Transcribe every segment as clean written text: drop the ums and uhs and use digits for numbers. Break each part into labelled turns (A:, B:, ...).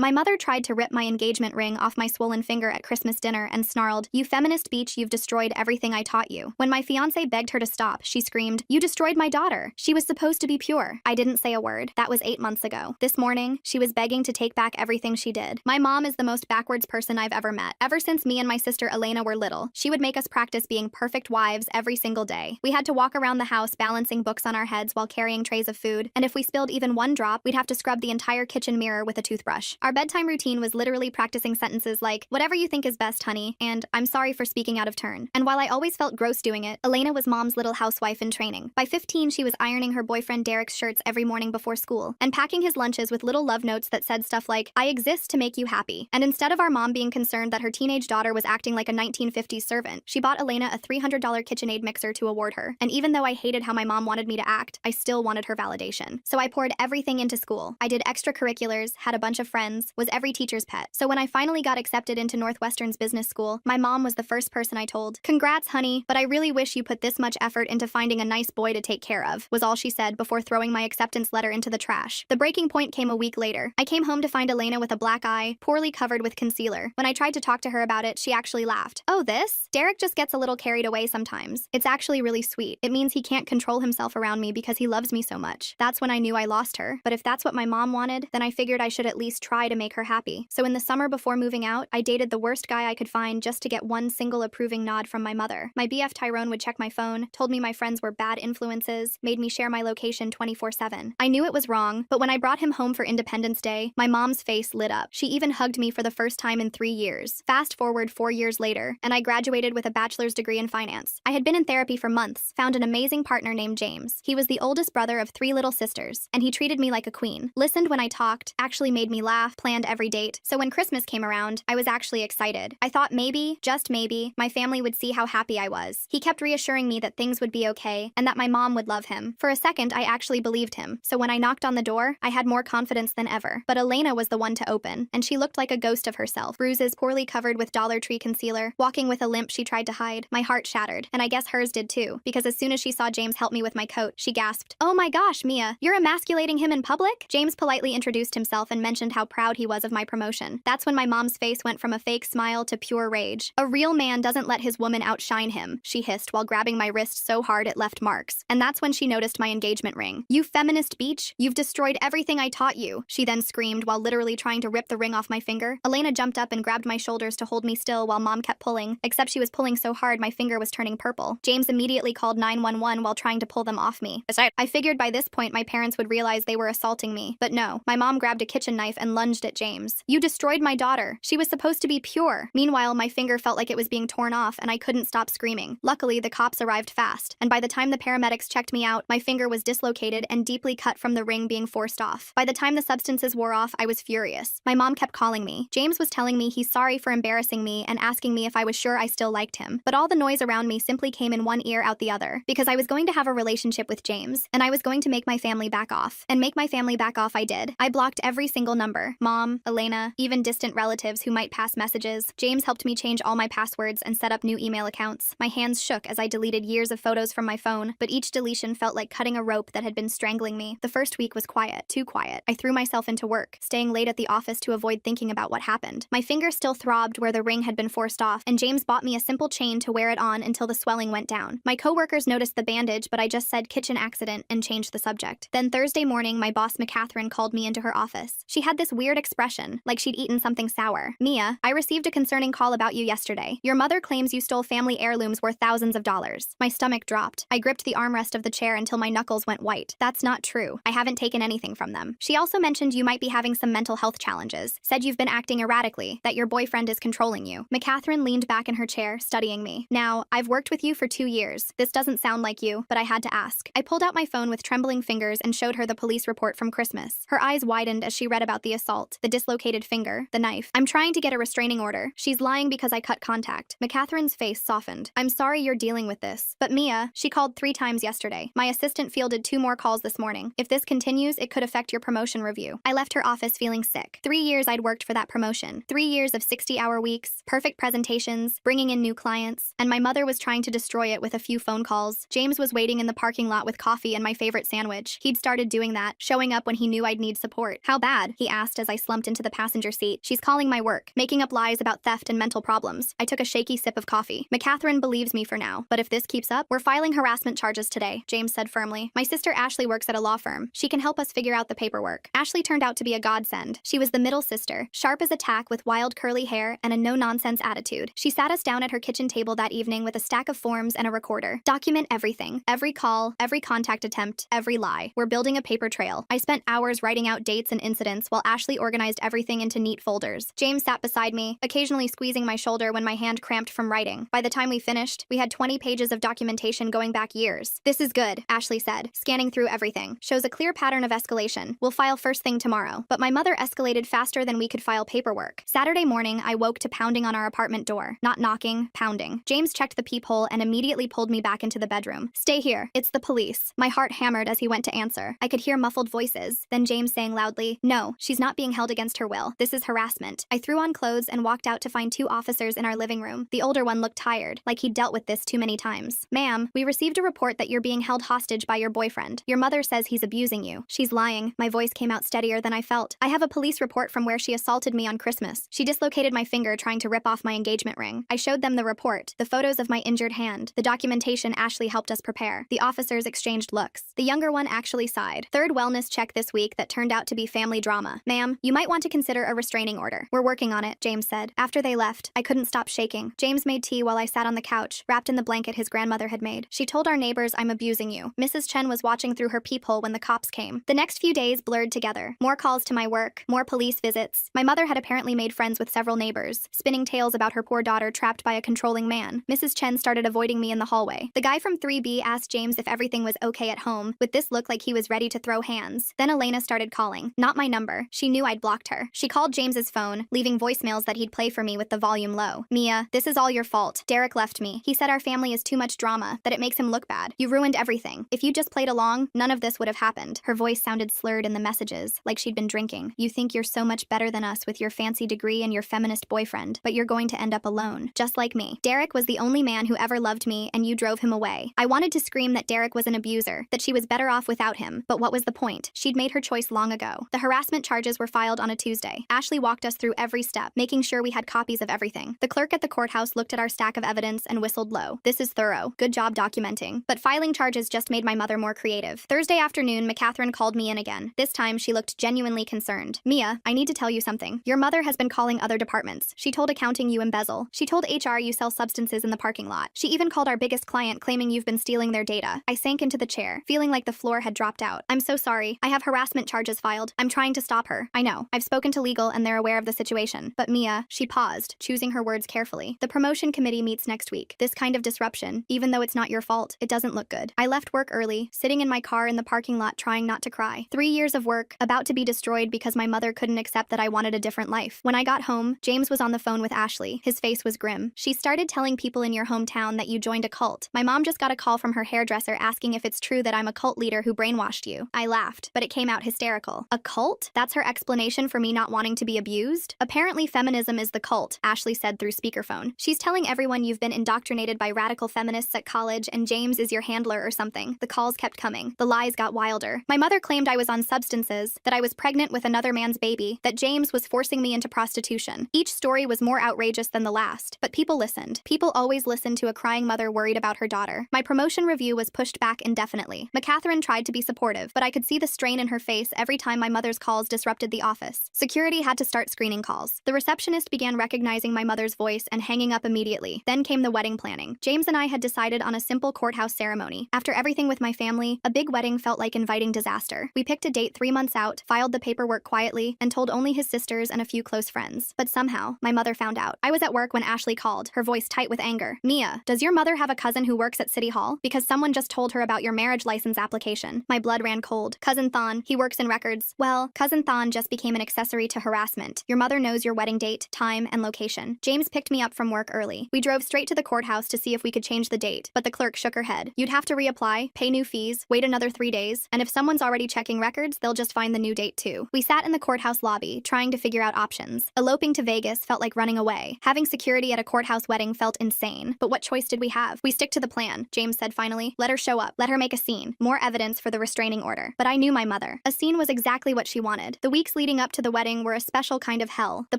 A: My mother tried to rip my engagement ring off my swollen finger at Christmas dinner and snarled, "You feminist beach, you've destroyed everything I taught you." When my fiancé begged her to stop, she screamed, "You destroyed my daughter. She was supposed to be pure." I didn't say a word. That was 8 months ago. This morning, she was begging to take back everything she did. My mom is the most backwards person I've ever met. Ever since me and my sister Elena were little, she would make us practice being perfect wives every single day. We had to walk around the house balancing books on our heads while carrying trays of food, and if we spilled even one drop, we'd have to scrub the entire kitchen mirror with a toothbrush. Our bedtime routine was literally practicing sentences like, "Whatever you think is best, honey," and "I'm sorry for speaking out of turn." And while I always felt gross doing it, Elena was mom's little housewife in training. By 15, she was ironing her boyfriend Derek's shirts every morning before school, and packing his lunches with little love notes that said stuff like, "I exist to make you happy." And instead of our mom being concerned that her teenage daughter was acting like a 1950s servant, she bought Elena a $300 KitchenAid mixer to award her. And even though I hated how my mom wanted me to act, I still wanted her validation. So I poured everything into school. I did extracurriculars, had a bunch of friends, was every teacher's pet. So when I finally got accepted into Northwestern's business school, my mom was the first person I told. "Congrats, honey, but I really wish you put this much effort into finding a nice boy to take care of," was all she said before throwing my acceptance letter into the trash. The breaking point came a week later. I came home to find Elena with a black eye, poorly covered with concealer. When I tried to talk to her about it, she actually laughed. "Oh, this? Derek just gets a little carried away sometimes. It's actually really sweet. It means he can't control himself around me because he loves me so much." That's when I knew I lost her. But if that's what my mom wanted, then I figured I should at least try to make her happy. So in the summer before moving out, I dated the worst guy I could find just to get one single approving nod from my mother. My BF Tyrone would check my phone, told me my friends were bad influences, made me share my location 24/7. I knew it was wrong, but when I brought him home for Independence Day, my mom's face lit up. She even hugged me for the first time in 3 years. Fast forward 4 years later, and I graduated with a bachelor's degree in finance. I had been in therapy for months, found an amazing partner named James. He was the oldest brother of 3 little sisters, and he treated me like a queen. Listened when I talked, actually made me laugh, planned every date. So when Christmas came around, I was actually excited. I thought maybe, just maybe, my family would see how happy I was. He kept reassuring me that things would be okay, and that my mom would love him. For a second, I actually believed him. So when I knocked on the door, I had more confidence than ever. But Elena was the one to open, and she looked like a ghost of herself. Bruises poorly covered with Dollar Tree concealer, walking with a limp she tried to hide. My heart shattered, and I guess hers did too, because as soon as she saw James help me with my coat, she gasped, "Oh my gosh, Mia, you're emasculating him in public?" James politely introduced himself and mentioned how proud he was of my promotion. That's when my mom's face went from a fake smile to pure rage. "A real man doesn't let his woman outshine him," she hissed while grabbing my wrist so hard it left marks. And that's when she noticed my engagement ring. "You feminist beach, you've destroyed everything I taught you," she then screamed while literally trying to rip the ring off my finger. Elena jumped up and grabbed my shoulders to hold me still while mom kept pulling, except she was pulling so hard my finger was turning purple. James immediately called 911 while trying to pull them off me. I figured by this point my parents would realize they were assaulting me, but no, my mom grabbed a kitchen knife and lunged at James. "You destroyed my daughter. She was supposed to be pure." Meanwhile, my finger felt like it was being torn off and I couldn't stop screaming. Luckily, the cops arrived fast, and by the time the paramedics checked me out, my finger was dislocated and deeply cut from the ring being forced off. By the time the substances wore off, I was furious. My mom kept calling me. James was telling me he's sorry for embarrassing me and asking me if I was sure I still liked him. But all the noise around me simply came in one ear out the other, because I was going to have a relationship with James, and I was going to make my family back off. And make my family back off I did. I blocked every single number. Mom, Elena, even distant relatives who might pass messages. James helped me change all my passwords and set up new email accounts. My hands shook as I deleted years of photos from my phone, but each deletion felt like cutting a rope that had been strangling me. The first week was quiet, too quiet. I threw myself into work, staying late at the office to avoid thinking about what happened. My finger still throbbed where the ring had been forced off, and James bought me a simple chain to wear it on until the swelling went down. My coworkers noticed the bandage, but I just said kitchen accident and changed the subject. Then Thursday morning, my boss McCatherine called me into her office. She had this weird expression, like she'd eaten something sour. "Mia, I received a concerning call about you yesterday. Your mother claims you stole family heirlooms worth thousands of dollars." My stomach dropped. I gripped the armrest of the chair until my knuckles went white. "That's not true. I haven't taken anything from them." She also mentioned you might be having some mental health challenges, said you've been acting erratically, that your boyfriend is controlling you. McCatherine leaned back in her chair, studying me. "Now, I've worked with you for 2 years. This doesn't sound like you, but I had to ask." I pulled out my phone with trembling fingers and showed her the police report from Christmas. Her eyes widened as she read about the assault, the dislocated finger, the knife. "I'm trying to get a restraining order. She's lying because I cut contact." McCatherine's face softened. "I'm sorry you're dealing with this. But Mia, she called 3 times yesterday. My assistant fielded 2 more calls this morning. If this continues, it could affect your promotion review." I left her office feeling sick. 3 years I'd worked for that promotion. 3 years of 60-hour weeks, perfect presentations, bringing in new clients, and my mother was trying to destroy it with a few phone calls. James was waiting in the parking lot with coffee and my favorite sandwich. He'd started doing that, showing up when he knew I'd need support. "How bad?" he asked as I I slumped into the passenger seat. She's calling my work, making up lies about theft and mental problems. I took a shaky sip of coffee. McCatherine believes me for now, but if this keeps up, we're filing harassment charges today, James said firmly. My sister Ashley works at a law firm. She can help us figure out the paperwork. Ashley turned out to be a godsend. She was the middle sister, sharp as a tack with wild curly hair and a no-nonsense attitude. She sat us down at her kitchen table that evening with a stack of forms and a recorder. Document everything. Every call, every contact attempt, every lie. We're building a paper trail. I spent hours writing out dates and incidents while Ashley organized everything into neat folders. James sat beside me, occasionally squeezing my shoulder when my hand cramped from writing. By the time we finished, we had 20 pages of documentation going back years. This is good, Ashley said, scanning through everything. Shows a clear pattern of escalation. We'll file first thing tomorrow. But my mother escalated faster than we could file paperwork. Saturday morning, I woke to pounding on our apartment door. Not knocking, pounding. James checked the peephole and immediately pulled me back into the bedroom. Stay here. It's the police. My heart hammered as he went to answer. I could hear muffled voices. Then James saying loudly, no, she's not being held against her will. This is harassment. I threw on clothes and walked out to find 2 officers in our living room. The older one looked tired, like he'd dealt with this too many times. Ma'am, we received a report that you're being held hostage by your boyfriend. Your mother says he's abusing you. She's lying. My voice came out steadier than I felt. I have a police report from where she assaulted me on Christmas. She dislocated my finger trying to rip off my engagement ring. I showed them the report, the photos of my injured hand, the documentation Ashley helped us prepare. The officers exchanged looks. The younger one actually sighed. Third wellness check this week that turned out to be family drama. Ma'am, you might want to consider a restraining order. We're working on it, James said. After they left, I couldn't stop shaking. James made tea while I sat on the couch, wrapped in the blanket his grandmother had made. She told our neighbors I'm abusing you. Mrs. Chen was watching through her peephole when the cops came. The next few days blurred together. More calls to my work, more police visits. My mother had apparently made friends with several neighbors, spinning tales about her poor daughter trapped by a controlling man. Mrs. Chen started avoiding me in the hallway. The guy from 3B asked James if everything was okay at home, with this look like he was ready to throw hands. Then Elena started calling. Not my number. She knew I'd blocked her. She called James's phone, leaving voicemails that he'd play for me with the volume low. Mia, this is all your fault. Derek left me. He said our family is too much drama, that it makes him look bad. You ruined everything. If you just played along, none of this would have happened. Her voice sounded slurred in the messages, like she'd been drinking. You think you're so much better than us with your fancy degree and your feminist boyfriend, but you're going to end up alone, just like me. Derek was the only man who ever loved me, and you drove him away. I wanted to scream that Derek was an abuser, that she was better off without him, but what was the point? She'd made her choice long ago. The harassment charges were filed on a Tuesday. Ashley walked us through every step, making sure we had copies of everything. The clerk at the courthouse looked at our stack of evidence and whistled low. This is thorough. Good job documenting. But filing charges just made my mother more creative. Thursday afternoon, McCatherine called me in again. This time, she looked genuinely concerned. Mia, I need to tell you something. Your mother has been calling other departments. She told accounting you embezzle. She told HR you sell substances in the parking lot. She even called our biggest client claiming you've been stealing their data. I sank into the chair, feeling like the floor had dropped out. I'm so sorry. I have harassment charges filed. I'm trying to stop her. I know. I've spoken to legal and they're aware of the situation. But Mia, she paused, choosing her words carefully. The promotion committee meets next week. This kind of disruption, even though it's not your fault, it doesn't look good. I left work early, sitting in my car in the parking lot trying not to cry. 3 years of work, about to be destroyed because my mother couldn't accept that I wanted a different life. When I got home, James was on the phone with Ashley. His face was grim. She started telling people in your hometown that you joined a cult. My mom just got a call from her hairdresser asking if it's true that I'm a cult leader who brainwashed you. I laughed, but it came out hysterical. A cult? That's her explanation for me not wanting to be abused? Apparently feminism is the cult, Ashley said through speakerphone. She's telling everyone you've been indoctrinated by radical feminists at college and James is your handler or something. The calls kept coming. The lies got wilder. My mother claimed I was on substances, that I was pregnant with another man's baby, that James was forcing me into prostitution. Each story was more outrageous than the last, but people listened. People always listen to a crying mother worried about her daughter. My promotion review was pushed back indefinitely. McCatherine tried to be supportive, but I could see the strain in her face every time my mother's calls disrupted the office. Security had to start screening calls. The receptionist began recognizing my mother's voice and hanging up immediately. Then came the wedding planning. James and I had decided on a simple courthouse ceremony. After everything with my family, a big wedding felt like inviting disaster. We picked a date 3 months out, filed the paperwork quietly, and told only his sisters and a few close friends. But somehow, my mother found out. I was at work when Ashley called, her voice tight with anger. Mia, does your mother have a cousin who works at City Hall? Because someone just told her about your marriage license application. My blood ran cold. Cousin Thon, he works in records. Well, Cousin Thon just became an accessory to harassment. Your mother knows your wedding date, time, and location. James picked me up from work early. We drove straight to the courthouse to see if we could change the date, but the clerk shook her head. You'd have to reapply, pay new fees, wait another 3 days, and if someone's already checking records, they'll just find the new date too. We sat in the courthouse lobby, trying to figure out options. Eloping to Vegas felt like running away. Having security at a courthouse wedding felt insane. But what choice did we have? We stick to the plan, James said finally. Let her show up. Let her make a scene. More evidence for the restraining order. But I knew my mother. A scene was exactly what she wanted. The weeks weeks leading up to the wedding were a special kind of hell. The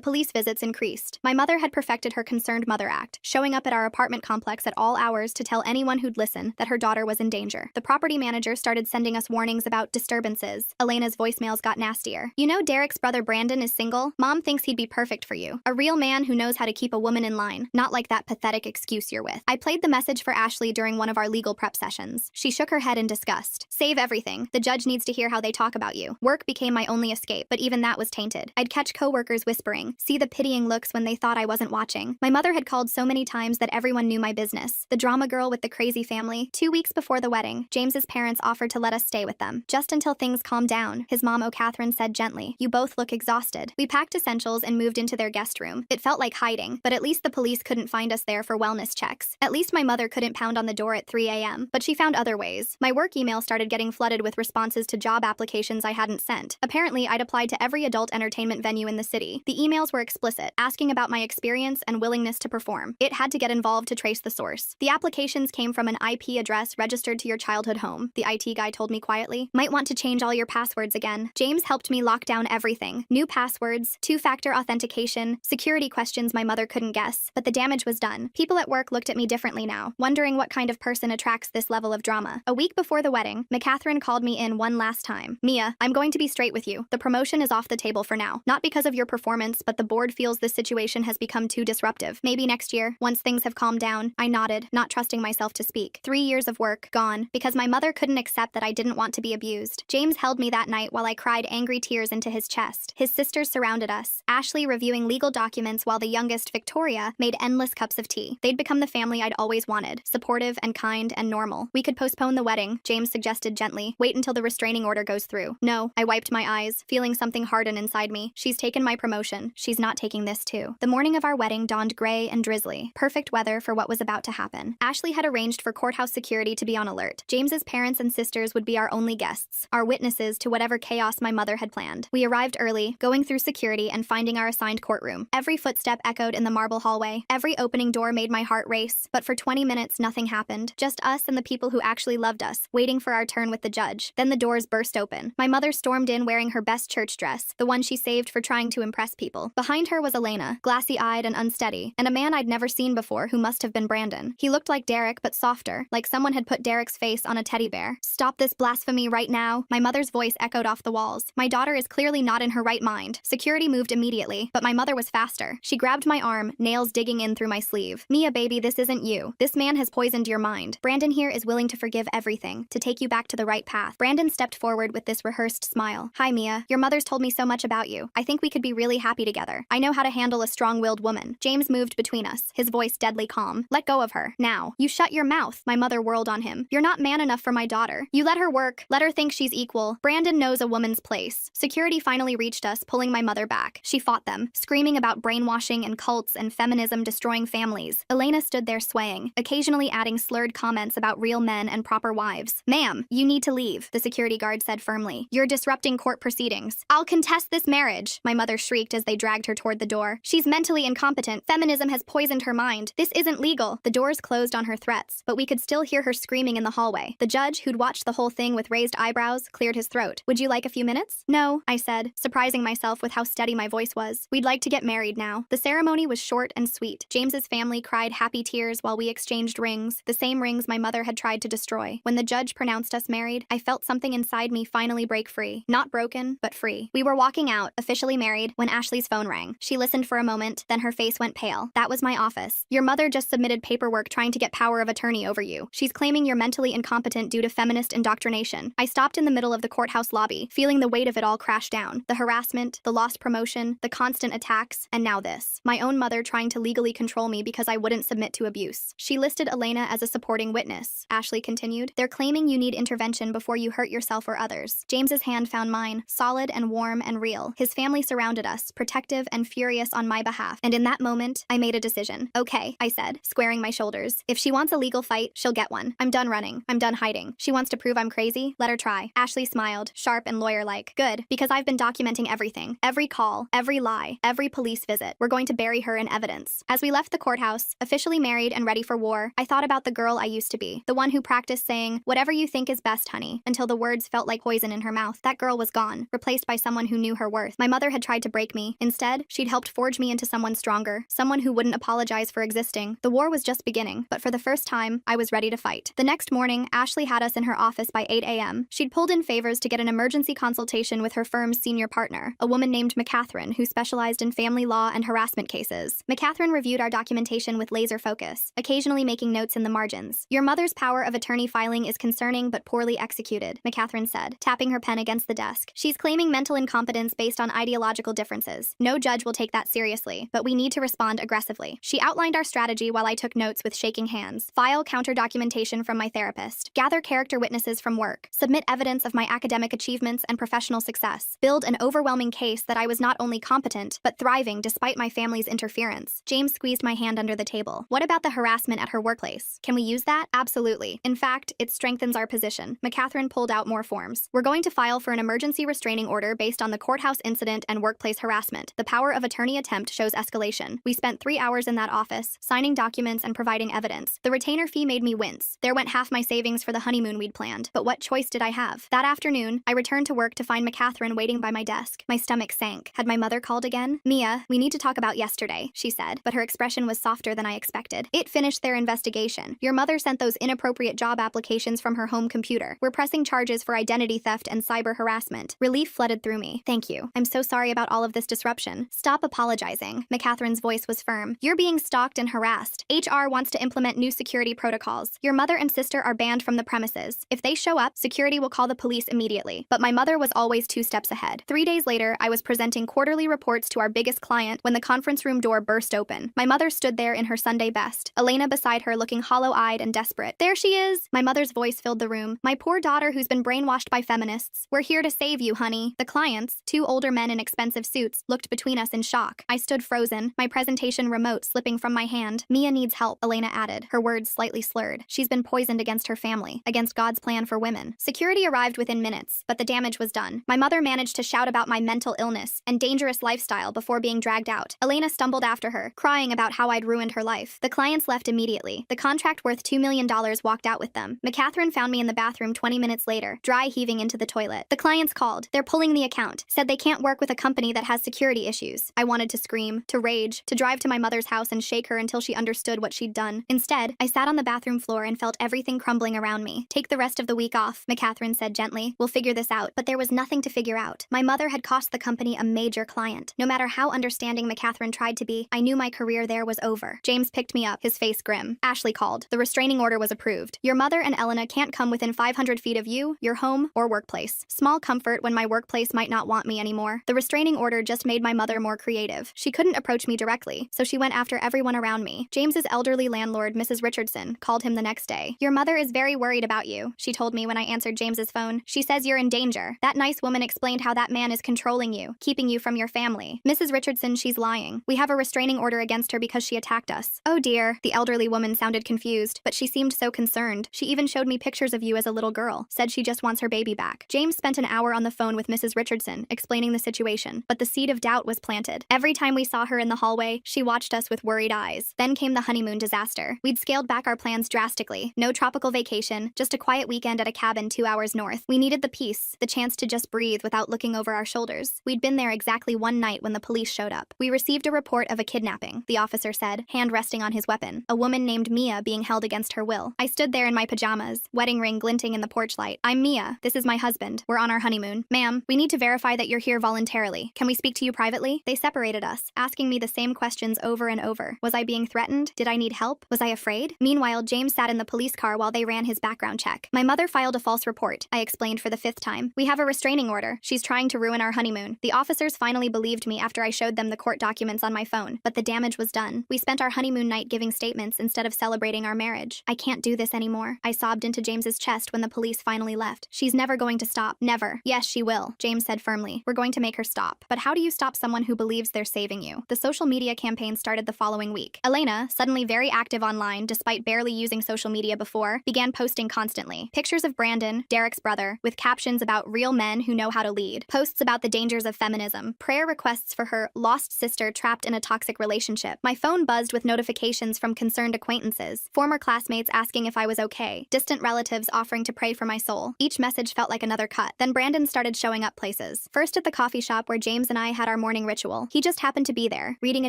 A: police visits increased. My mother had perfected her concerned mother act, showing up at our apartment complex at all hours to tell anyone who'd listen that her daughter was in danger. The property manager started sending us warnings about disturbances. Elena's voicemails got nastier. You know Derek's brother Brandon is single? Mom thinks he'd be perfect for you. A real man who knows how to keep a woman in line, not like that pathetic excuse you're with. I played the message for Ashley during one of our legal prep sessions. She shook her head in disgust. Save everything. The judge needs to hear how they talk about you. Work became my only escape, but even that was tainted. I'd catch coworkers whispering, see the pitying looks when they thought I wasn't watching. My mother had called so many times that everyone knew my business. The drama girl with the crazy family. 2 weeks before the wedding, James's parents offered to let us stay with them. Just until things calmed down, his mom O'Catherine said gently, you both look exhausted. We packed essentials and moved into their guest room. It felt like hiding, but at least the police couldn't find us there for wellness checks. At least my mother couldn't pound on the door at 3 a.m., but she found other ways. My work email started getting flooded with responses to job applications I hadn't sent. Apparently, I'd applied to every adult entertainment venue in the city. The emails were explicit, asking about my experience and willingness to perform. It had to get involved to trace the source. The applications came from an IP address registered to your childhood home, the IT guy told me quietly. Might want to change all your passwords again. James helped me lock down everything. New passwords, two-factor authentication, security questions my mother couldn't guess. But the damage was done. People at work looked at me differently now, wondering what kind of person attracts this level of drama. A week before the wedding, McCatherine called me in one last time. Mia, I'm going to be straight with you. The promotion is off the table for now. Not because of your performance, but the board feels this situation has become too disruptive. Maybe next year, once things have calmed down. I nodded, not trusting myself to speak. 3 years of work, gone, because my mother couldn't accept that I didn't want to be abused. James held me that night while I cried angry tears into his chest. His sisters surrounded us, Ashley reviewing legal documents while the youngest, Victoria, made endless cups of tea. They'd become the family I'd always wanted, supportive and kind and normal. We could postpone the wedding, James suggested gently. Wait until the restraining order goes through. No, I wiped my eyes, feeling something harden inside me. She's taken my promotion. She's not taking this too. The morning of our wedding dawned gray and drizzly. Perfect weather for what was about to happen. Ashley had arranged for courthouse security to be on alert. James's parents and sisters would be our only guests, our witnesses to whatever chaos my mother had planned. We arrived early, going through security and finding our assigned courtroom. Every footstep echoed in the marble hallway. Every opening door made my heart race. But for 20 minutes, nothing happened. Just us and the people who actually loved us, waiting for our turn with the judge. Then the doors burst open. My mother stormed in wearing her best church dress, the one she saved for trying to impress people. Behind her was Elena, glassy-eyed and unsteady, and a man I'd never seen before who must have been Brandon. He looked like Derek, but softer, like someone had put Derek's face on a teddy bear. Stop this blasphemy right now. My mother's voice echoed off the walls. My daughter is clearly not in her right mind. Security moved immediately, but my mother was faster. She grabbed my arm, nails digging in through my sleeve. Mia, baby, this isn't you. This man has poisoned your mind. Brandon here is willing to forgive everything, to take you back to the right path. Brandon stepped forward with this rehearsed smile. Hi, Mia. Your mother's told me so much about you. I think we could be really happy together. I know how to handle a strong-willed woman. James moved between us, his voice deadly calm. Let go of her. Now. You shut your mouth. My mother whirled on him. You're not man enough for my daughter. You let her work. Let her think she's equal. Brandon knows a woman's place. Security finally reached us, pulling my mother back. She fought them, screaming about brainwashing and cults and feminism destroying families. Elena stood there swaying, occasionally adding slurred comments about real men and proper wives. Ma'am, you need to leave, the security guard said firmly. You're disrupting court proceedings. I'll contest this marriage, my mother shrieked as they dragged her toward the door. She's mentally incompetent. Feminism has poisoned her mind. This isn't legal. The doors closed on her threats, but we could still hear her screaming in the hallway. The judge, who'd watched the whole thing with raised eyebrows, cleared his throat. Would you like a few minutes? No, I said, surprising myself with how steady my voice was. We'd like to get married now. The ceremony was short and sweet. James's family cried happy tears while we exchanged rings, the same rings my mother had tried to destroy. When the judge pronounced us married, I felt something inside me finally break free. Not broken, but free. We were walking out, officially married, when Ashley's phone rang. She listened for a moment, then her face went pale. That was my office. Your mother just submitted paperwork trying to get power of attorney over you. She's claiming you're mentally incompetent due to feminist indoctrination. I stopped in the middle of the courthouse lobby, feeling the weight of it all crash down. The harassment, the lost promotion, the constant attacks, and now this. My own mother trying to legally control me because I wouldn't submit to abuse. She listed Elena as a supporting witness, Ashley continued. They're claiming you need intervention before you hurt yourself or others. James's hand found mine, solid and warm and real. His family surrounded us, protective and furious on my behalf. And in that moment, I made a decision. Okay, I said, squaring my shoulders. If she wants a legal fight, she'll get one. I'm done running. I'm done hiding. She wants to prove I'm crazy? Let her try. Ashley smiled, sharp and lawyer-like. Good, because I've been documenting everything. Every call, every lie, every police visit. We're going to bury her in evidence. As we left the courthouse, officially married and ready for war, I thought about the girl I used to be. The one who practiced saying, whatever you think is best, honey, until the words felt like poison in her mouth. That girl was gone, replaced by someone who knew her worth. My mother had tried to break me. Instead, she'd helped forge me into someone stronger, someone who wouldn't apologize for existing. The war was just beginning, but for the first time, I was ready to fight. The next morning, Ashley had us in her office by 8 a.m. She'd pulled in favors to get an emergency consultation with her firm's senior partner, a woman named McCatherine, who specialized in family law and harassment cases. McCatherine reviewed our documentation with laser focus, occasionally making notes in the margins. Your mother's power of attorney filing is concerning but poorly executed, McCatherine said, tapping her pen against the desk. She's claiming mental incompetence based on ideological differences. No judge will take that seriously, but we need to respond aggressively. She outlined our strategy while I took notes with shaking hands. File counter documentation from my therapist. Gather character witnesses from work. Submit evidence of my academic achievements and professional success. Build an overwhelming case that I was not only competent, but thriving despite my family's interference. James squeezed my hand under the table. What about the harassment at her workplace? Can we use that? Absolutely. In fact, it strengthens our position. McCatherine pulled out more forms. We're going to file for an emergency restraining order based on the courthouse incident and workplace harassment. The power of attorney attempt shows escalation. We spent 3 hours in that office, signing documents and providing evidence. The retainer fee made me wince. There went half my savings for the honeymoon we'd planned. But what choice did I have? That afternoon, I returned to work to find McCatherine waiting by my desk. My stomach sank. Had my mother called again? Mia, we need to talk about yesterday, she said, but her expression was softer than I expected. It finished their investigation. Your mother sent those inappropriate job applications from her home computer. We're pressing charges for identity theft and cyber harassment. Relief flooded through me. Thank you. I'm so sorry about all of this disruption. Stop apologizing. McCatherine's voice was firm. You're being stalked and harassed. HR wants to implement new security protocols. Your mother and sister are banned from the premises. If they show up, security will call the police immediately. But my mother was always 2 steps ahead. 3 days later, I was presenting quarterly reports to our biggest client when the conference room door burst open. My mother stood there in her Sunday best, Elena beside her looking hollow-eyed and desperate. There she is! My mother's voice filled the room. My poor daughter who's been brainwashed by feminists. We're here to save you, honey. The clients, 2 older men in expensive suits, looked between us in shock. I stood frozen, my presentation remote slipping from my hand. Mia needs help, Elena added, her words slightly slurred. She's been poisoned against her family, against God's plan for women. Security arrived within minutes, but the damage was done. My mother managed to shout about my mental illness and dangerous lifestyle before being dragged out. Elena stumbled after her, crying about how I'd ruined her life. The clients left immediately. The contract worth $2 million walked out with them. McCatherine found me in the bathroom 20 minutes later, dry heaving into the toilet. The clients called. They're pulling the account, said they can't work with a company that has security issues. I wanted to scream, to rage, to drive to my mother's house and shake her until she understood what she'd done. Instead, I sat on the bathroom floor and felt everything crumbling around me. Take the rest of the week off, McCatherine said gently. We'll figure this out. But there was nothing to figure out. My mother had cost the company a major client. No matter how understanding McCatherine tried to be, I knew my career there was over. James picked me up, his face grim. Ashley called. The restraining order was approved. Your mother and Elena can't come within 500 feet of you, your home, or workplace. Small comfort when my workplace might not want me anymore. The restraining order just made my mother more creative. She couldn't approach me directly, so she went after everyone around me. James's elderly landlord, Mrs. Richardson, called him the next day. Your mother is very worried about you, she told me when I answered James's phone. She says you're in danger. That nice woman explained how that man is controlling you, keeping you from your family. Mrs. Richardson, she's lying. We have a restraining order against her because she attacked us. Oh dear. The elderly woman sounded confused, but she seemed so concerned. She even showed me pictures of you as a little girl, said she just wants her baby back. James spent an hour on the phone with Mrs. Richardson, explaining the situation, but the seed of doubt was planted. Every time we saw her in the hallway, she watched us with worried eyes. Then came the honeymoon disaster. We'd scaled back our plans drastically. No tropical vacation, just a quiet weekend at a cabin 2 hours north. We needed the peace, the chance to just breathe without looking over our shoulders. We'd been there exactly one night when the police showed up. We received a report of a kidnapping, the officer said, hand resting on his weapon. A woman named Mia being held against her will. I stood there in my pajamas, wedding ring glinting in the porch light. I'm Mia. This is my husband. We're on our honeymoon. Ma'am, we need to verify that you're here voluntarily. Can we speak to you privately? They separated us, asking me the same questions over and over. Was I being threatened? Did I need help? Was I afraid? Meanwhile, James sat in the police car while they ran his background check. My mother filed a false report, I explained for the 5th time. We have a restraining order. She's trying to ruin our honeymoon. The officers finally believed me after I showed them the court documents on my phone, but the damage was done. We spent our honeymoon night giving statements instead of celebrating our marriage. I can't do this anymore. I sobbed into James's chest when the police finally left. She's never going to stop. Never. Yes, she will, James said firmly. We're going to make her stop. But how do you stop someone who believes they're saving you? The social media campaign started the following week. Elena, suddenly very active online despite barely using social media before, began posting constantly. Pictures of Brandon, Derek's brother, with captions about real men who know how to lead. Posts about the dangers of feminism. Prayer requests for her lost sister trapped in a toxic relationship. My phone buzzed with notifications from concerned acquaintances. Former classmates asking if I was okay. Distant relatives offering to pray for my soul. Each message felt like another cut. Then Brandon started showing up places. places. First at the coffee shop where James and I had our morning ritual. He just happened to be there, reading a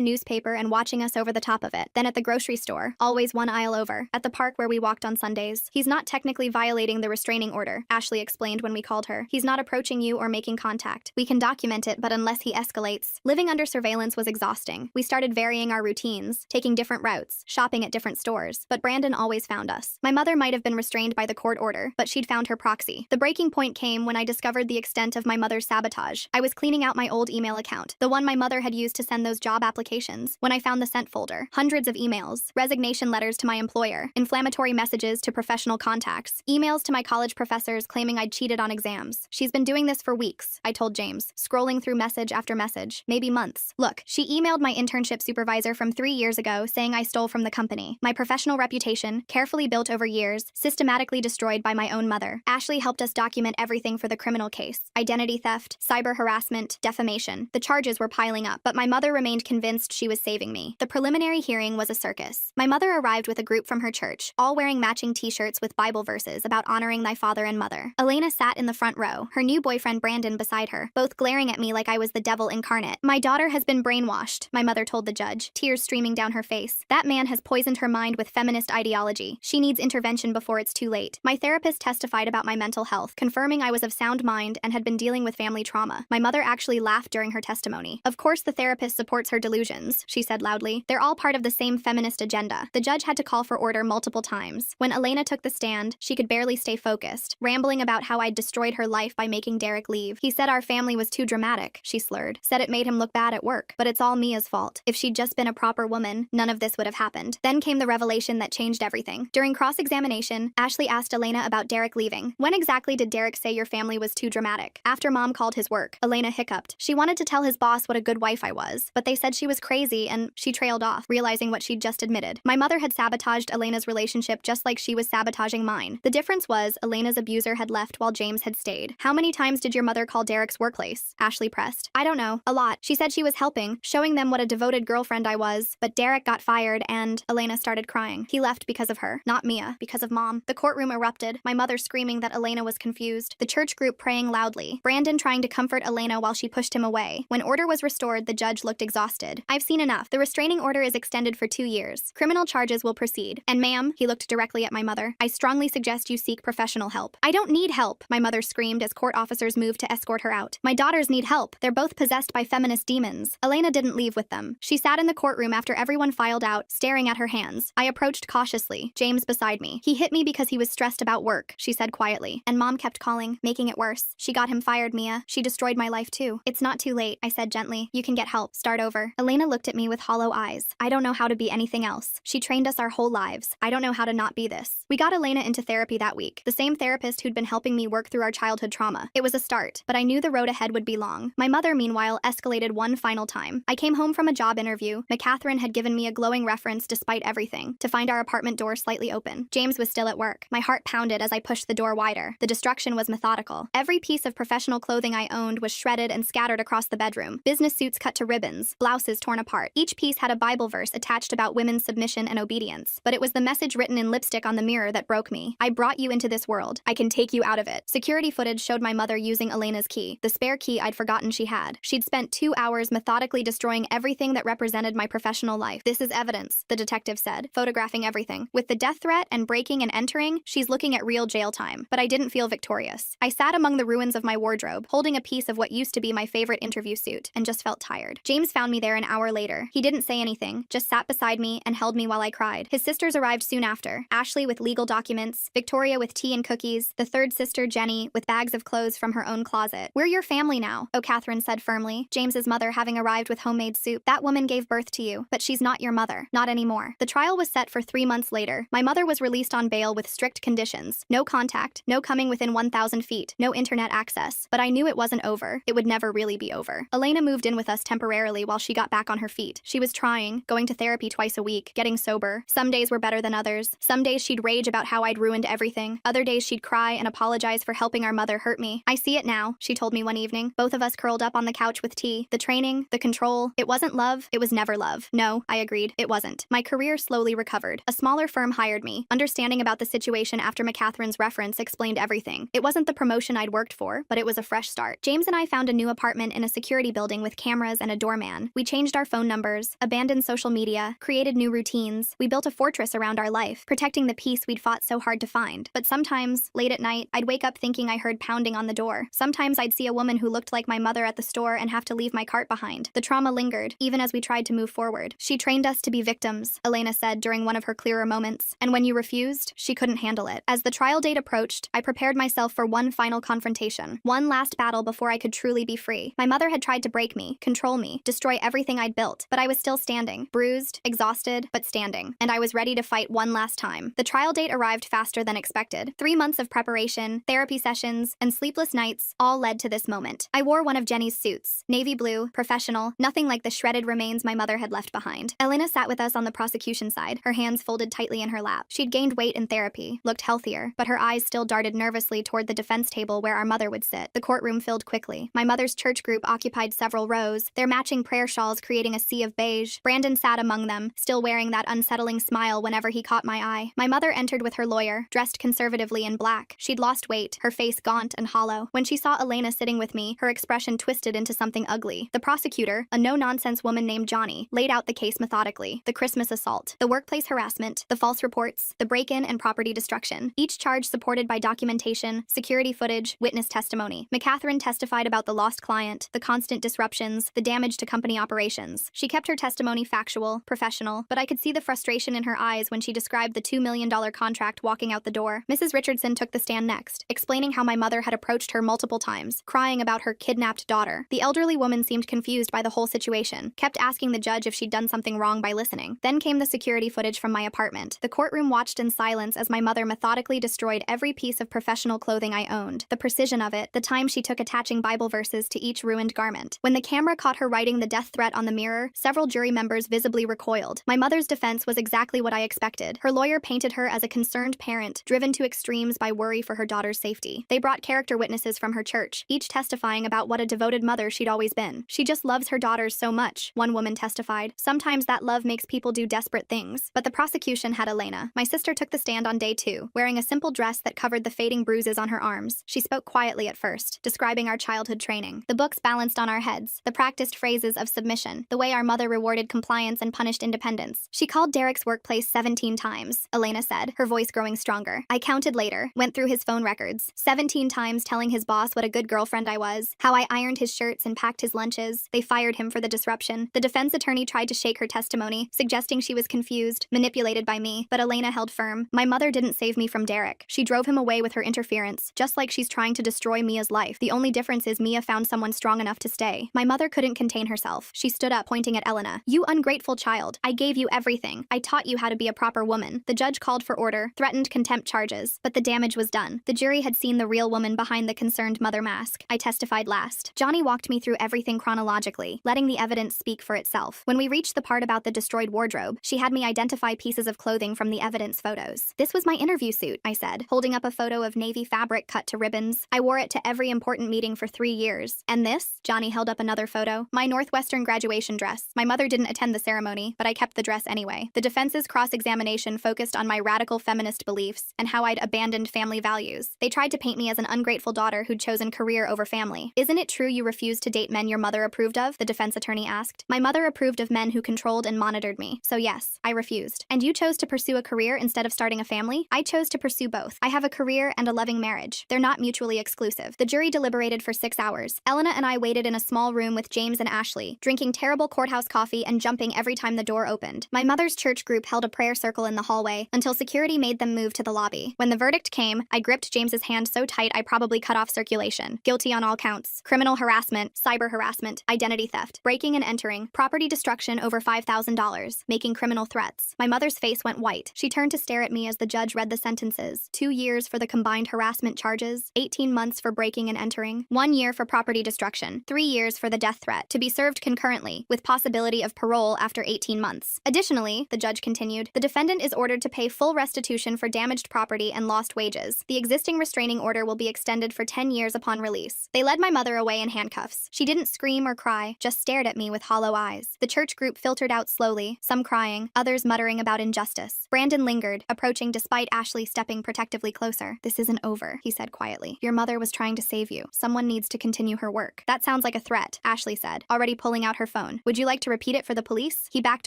A: newspaper and watching us over the top of it. Then at the grocery store, always one aisle over. At the park where we walked on Sundays. He's not technically violating the restraining order, Ashley explained when we called her. He's not approaching you or making contact. We can document it, but unless he escalates. Living under surveillance was exhausting. We started varying our routines, taking different routes, shopping at different stores. But Brandon always found us. My mother might have been restrained by the court order, but she'd found her proxy. The breaking point came when I discovered the extent of my mother's sabotage. I was cleaning out my old email account, the one my mother had used to send those job applications, when I found the sent folder. Hundreds of emails, resignation letters to my employer, inflammatory messages to professional contacts, emails to my college professors claiming I'd cheated on exams. She's been doing this for weeks, I told James, scrolling through message after message, maybe months. Look, she emailed my internship supervisor from 3 years ago saying I stole from the company. My professional reputation, carefully built over years, systematically destroyed by my own mother. Ashley helped us document everything for the criminal case. Identity theft, cyber harassment, defamation. The charges were piling up, but my mother remained convinced she was saving me. The preliminary hearing was a circus. My mother arrived with a group from her church, all wearing matching t-shirts with Bible verses about honoring thy father and mother. Elena sat in the front row, her new boyfriend Brandon beside her, both glaring at me like I was the devil incarnate. My daughter has been brainwashed, my mother told the judge, tears streaming down her face. That man has poisoned her mind with feminist ideology. She needs intervention before it's too late. My therapist testified about my mental health, confirming I was of sound mind and had been dealing with family trauma. My mother actually laughed during her testimony. Of course the therapist supports her delusions, she said loudly. They're all part of the same feminist agenda. The judge had to call for order multiple times. When Elena took the stand, she could barely stay focused, rambling about how I'd destroyed her life by making Derek leave. He said our family was too dramatic, she slurred. Said it made him look bad at work. But it's all Mia's fault. If she'd just been a proper woman, none of this would have happened. Then came the revelation that changed everything. During cross-examination, Ashley asked Elena about Derek leaving. When exactly did Derek say your family was too dramatic? After Mom called his work, Elena hiccuped. She wanted to tell his boss what a good wife I was, but they said she was crazy and she trailed off, realizing what she'd just admitted. My mother had sabotaged Elena's relationship just like she was sabotaging mine. The difference was Elena's abuser had left while James had stayed. How many times did your mother call Derek's workplace? Ashley pressed. I don't know. A lot. She said she was helping, showing them what a devoted girlfriend I was, but Derek got fired and Elena started crying. He left because of her, not Mia, because of Mom. The courtroom erupted, my mother screaming that Elena was confused, the church group praying loudly, Brandon trying to comfort Elena while she pushed him away. When order was restored, the judge looked exhausted. I've seen enough. The restraining order is extended for 2 years. Criminal charges will proceed. And ma'am, he looked directly at my mother, I strongly suggest you seek professional help. I don't need help, my mother screamed as court officers moved to escort her out. My daughters need help. They're both possessed by feminist demons. Elena didn't leave with them. She sat in the courtroom after everyone filed out, staring at her hands. I approached cautiously, James beside me. He hit me because he was stressed about work, she said quietly. And Mom kept calling, making it worse. She got him fired, Mia. She destroyed my life too. It's not too late, I said gently. You can get help. Start over. Elena looked at me with hollow eyes. I don't know how to be anything else. She trained us our whole lives. I don't know how to not be this. We got Elena into therapy that week. The same therapist who'd been helping me work through our childhood trauma. It was a start, but I knew the road ahead would be long. My mother, meanwhile, escalated one final time. I came home from a job interview. McCatherine had given me a glowing reference despite everything, to find our apartment door slightly open. James was still at work. My heart pounded as I pushed the door wider. The destruction was methodical. Every piece of professional clothing I owned was shredded and scattered across the bedroom. Business suits cut to ribbons, blouses torn apart. Each piece had a Bible verse attached about women's submission and obedience. But it was the message written in lipstick on the mirror that broke me. I brought you into this world. I can take you out of it. Security footage showed my mother using Elena's key, the spare key I'd forgotten she had. She'd spent 2 hours methodically destroying everything that represented my professional life. This is evidence, the detective said, photographing everything. With the death threat and breaking and entering, she's looking at real jail time. But I didn't feel victorious. I sat among the ruins of my wardrobe, holding a piece of what used to be my favorite interview suit, and just felt tired. James found me there an hour later. He didn't say anything, just sat beside me and held me while I cried. His sisters arrived soon after, Ashley with legal documents, Victoria with tea and cookies, the third sister, Jenny, with bags of clothes from her own closet. We're your family now, Catherine said firmly, James's mother having arrived with homemade soup. That woman gave birth to you, but she's not your mother. Not anymore. The trial was set for 3 months later. My mother was released on bail with strict conditions. No contact, no coming within 1,000 feet, no internet access. But I knew it wasn't over. It would never really be over. Elena moved in with us temporarily while she got back on her feet. She was trying, going to therapy twice a week, getting sober. Some days were better than others. Some days she'd rage about how I'd ruined everything. Other days she'd cry and apologize for helping our mother hurt me. I see it now, she told me one evening. Both of us curled up on the couch with tea. The training, the control. It wasn't love. It was never love. No, I agreed. It wasn't. My career slowly recovered. A smaller firm hired me. Understanding about the situation after McCatherine's reference explained everything. It wasn't the promotion I'd worked for, but it was a fresh fresh start. James and I found a new apartment in a security building with cameras and a doorman. We changed our phone numbers, abandoned social media, created new routines. We built a fortress around our life, protecting the peace we'd fought so hard to find. But sometimes, late at night, I'd wake up thinking I heard pounding on the door. Sometimes I'd see a woman who looked like my mother at the store and have to leave my cart behind. The trauma lingered, even as we tried to move forward. She trained us to be victims, Elena said during one of her clearer moments, and when you refused, she couldn't handle it. As the trial date approached, I prepared myself for one final confrontation, one last battle before I could truly be free. My mother had tried to break me, control me, destroy everything I'd built, but I was still standing, bruised, exhausted, but standing, and I was ready to fight one last time. The trial date arrived faster than expected. 3 months of preparation, therapy sessions, and sleepless nights all led to this moment. I wore one of Jenny's suits, navy blue, professional, nothing like the shredded remains my mother had left behind. Elena sat with us on the prosecution side, her hands folded tightly in her lap. She'd gained weight in therapy, looked healthier, but her eyes still darted nervously toward the defense table where our mother would sit. The courtroom filled quickly. My mother's church group occupied several rows, their matching prayer shawls creating a sea of beige. Brandon sat among them, still wearing that unsettling smile whenever he caught my eye. My mother entered with her lawyer, dressed conservatively in black. She'd lost weight, her face gaunt and hollow. When she saw Elena sitting with me, her expression twisted into something ugly. The prosecutor, a no-nonsense woman named Johnny, laid out the case methodically. The Christmas assault, the workplace harassment, the false reports, the break-in and property destruction. Each charge supported by documentation, security footage, witness testimony. McCatherine testified about the lost client, the constant disruptions, the damage to company operations. She kept her testimony factual, professional, but I could see the frustration in her eyes when she described the $2 million contract walking out the door. Mrs. Richardson took the stand next, explaining how my mother had approached her multiple times, crying about her kidnapped daughter. The elderly woman seemed confused by the whole situation, kept asking the judge if she'd done something wrong by listening. Then came the security footage from my apartment. The courtroom watched in silence as my mother methodically destroyed every piece of professional clothing I owned. The precision of it, the time she took attaching Bible verses to each ruined garment. When the camera caught her writing the death threat on the mirror, several jury members visibly recoiled. My mother's defense was exactly what I expected. Her lawyer painted her as a concerned parent, driven to extremes by worry for her daughter's safety. They brought character witnesses from her church, each testifying about what a devoted mother she'd always been. She just loves her daughters so much, one woman testified. Sometimes that love makes people do desperate things. But the prosecution had Elena. My sister took the stand on day 2, wearing a simple dress that covered the fading bruises on her arms. She spoke quietly at first, describing our childhood training. The books balanced on our heads, the practiced phrases of submission, the way our mother rewarded compliance and punished independence. She called Derek's workplace 17 times, Elena said, her voice growing stronger. I counted later, went through his phone records, 17 times telling his boss what a good girlfriend I was, how I ironed his shirts and packed his lunches. They fired him for the disruption. The defense attorney tried to shake her testimony, suggesting she was confused, manipulated by me, but Elena held firm. My mother didn't save me from Derek. She drove him away with her interference, just like she's trying to destroy Mia's life. The only difference is Mia found someone strong enough to stay. My mother couldn't contain herself. She stood up, pointing at Elena. You ungrateful child. I gave you everything. I taught you how to be a proper woman. The judge called for order, threatened contempt charges, but the damage was done. The jury had seen the real woman behind the concerned mother mask. I testified last. Johnny walked me through everything chronologically, letting the evidence speak for itself. When we reached the part about the destroyed wardrobe, she had me identify pieces of clothing from the evidence photos. This was my interview suit, I said, holding up a photo of navy fabric cut to ribbons. I wore it to every important meeting for 3 years. And this? Johnny held up another photo. My Northwestern graduation dress. My mother didn't attend the ceremony, but I kept the dress anyway. The defense's cross-examination focused on my radical feminist beliefs and how I'd abandoned family values. They tried to paint me as an ungrateful daughter who'd chosen career over family. Isn't it true you refused to date men your mother approved of? The defense attorney asked. My mother approved of men who controlled and monitored me. So yes, I refused. And you chose to pursue a career instead of starting a family? I chose to pursue both. I have a career and a loving marriage. They're not mutually exclusive. The jury deliberated for 6 hours. Elena and I waited in a small room with James and Ashley, drinking terrible courthouse coffee and jumping every time the door opened. My mother's church group held a prayer circle in the hallway until security made them move to the lobby. When the verdict came, I gripped James's hand so tight I probably cut off circulation. Guilty on all counts. Criminal harassment, cyber harassment, identity theft, breaking and entering, property destruction over $5,000, making criminal threats. My mother's face went white. She turned to stare at me as the judge read the sentences. 2 years for the combined harassment charges, 18 months for breaking and entering, 1 year for property destruction, 3 years for the death threat, to be served concurrently, with possibility of parole after 18 months. Additionally, the judge continued, the defendant is ordered to pay full restitution for damaged property and lost wages. The existing restraining order will be extended for 10 years upon release. They led my mother away in handcuffs. She didn't scream or cry, just stared at me with hollow eyes. The church group filtered out slowly, some crying, others muttering about injustice. Brandon lingered, approaching despite Ashley stepping protectively closer. This isn't over, he said quietly. Your mother was trying to save save you. Someone needs to continue her work. That sounds like a threat, Ashley said, already pulling out her phone. Would you like to repeat it for the police? He backed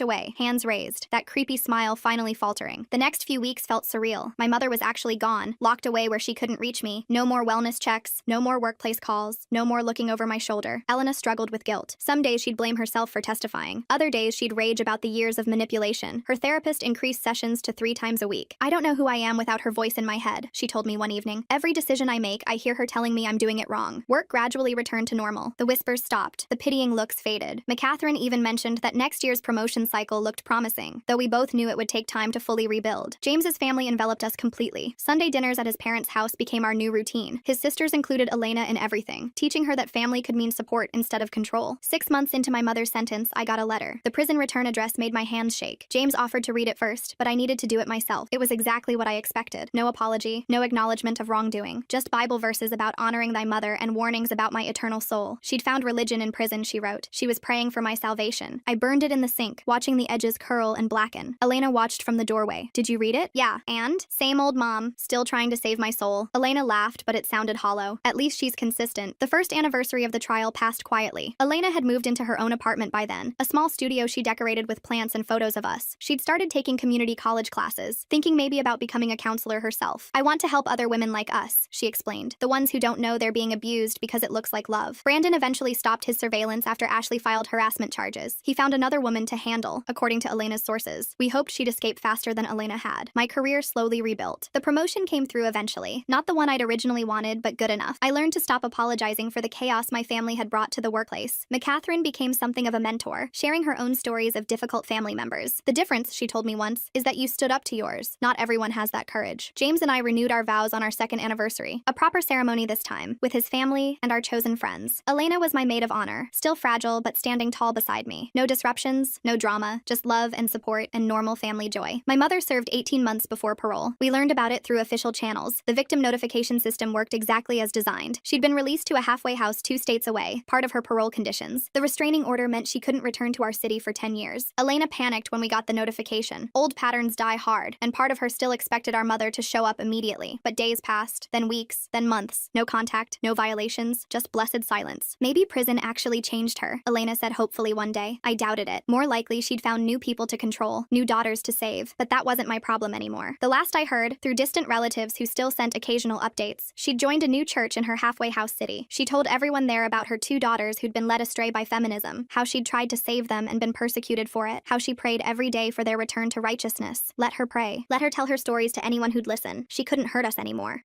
A: away, hands raised, that creepy smile finally faltering. The next few weeks felt surreal. My mother was actually gone, locked away where she couldn't reach me. No more wellness checks, no more workplace calls, no more looking over my shoulder. Elena struggled with guilt. Some days she'd blame herself for testifying. Other days she'd rage about the years of manipulation. Her therapist increased sessions to 3 times a week. I don't know who I am without her voice in my head, she told me one evening. Every decision I make, I hear her telling me I'm doing it wrong. Work gradually returned to normal. The whispers stopped. The pitying looks faded. McCatherine even mentioned that next year's promotion cycle looked promising, though we both knew it would take time to fully rebuild. James's family enveloped us completely. Sunday dinners at his parents' house became our new routine. His sisters included Elena in everything, teaching her that family could mean support instead of control. 6 months into my mother's sentence, I got a letter. The prison return address made my hands shake. James offered to read it first, but I needed to do it myself. It was exactly what I expected. No apology, no acknowledgement of wrongdoing, just Bible verses about honoring thy mother and warnings about my eternal soul. She'd found religion in prison, she wrote. She was praying for my salvation. I burned it in the sink, watching the edges curl and blacken. Elena watched from the doorway. Did you read it? Yeah. And? Same old mom, still trying to save my soul. Elena laughed, but it sounded hollow. At least she's consistent. The first anniversary of the trial passed quietly. Elena had moved into her own apartment by then, a small studio she decorated with plants and photos of us. She'd started taking community college classes, thinking maybe about becoming a counselor herself. I want to help other women like us, she explained, the ones who don't know they're being abused because it looks like love. Brandon eventually stopped his surveillance after Ashley filed harassment charges. He found another woman to handle, according to Elena's sources. We hoped she'd escape faster than Elena had. My career slowly rebuilt. The promotion came through eventually. Not the one I'd originally wanted, but good enough. I learned to stop apologizing for the chaos my family had brought to the workplace. McCatherine became something of a mentor, sharing her own stories of difficult family members. The difference, she told me once, is that you stood up to yours. Not everyone has that courage. James and I renewed our vows on our 2nd anniversary. A proper ceremony this time, with his family and our chosen friends. Elena was my maid of honor, still fragile but standing tall beside me. No disruptions, no drama, just love and support and normal family joy. My mother served 18 months before parole. We learned about it through official channels. The victim notification system worked exactly as designed. She'd been released to a halfway house 2 states away, part of her parole conditions. The restraining order meant she couldn't return to our city for 10 years. Elena panicked when we got the notification. Old patterns die hard, and part of her still expected our mother to show up immediately. But days passed, then weeks, then months. No contact, no violations, just blessed silence. Maybe prison actually changed her, Elena said hopefully one day. I doubted it. More likely she'd found new people to control, new daughters to save. But that wasn't my problem anymore. The last I heard, through distant relatives who still sent occasional updates, she'd joined a new church in her halfway house city. She told everyone there about her 2 daughters who'd been led astray by feminism, how she'd tried to save them and been persecuted for it, how she prayed every day for their return to righteousness. Let her pray. Let her tell her stories to anyone who'd listen. She couldn't hurt us anymore.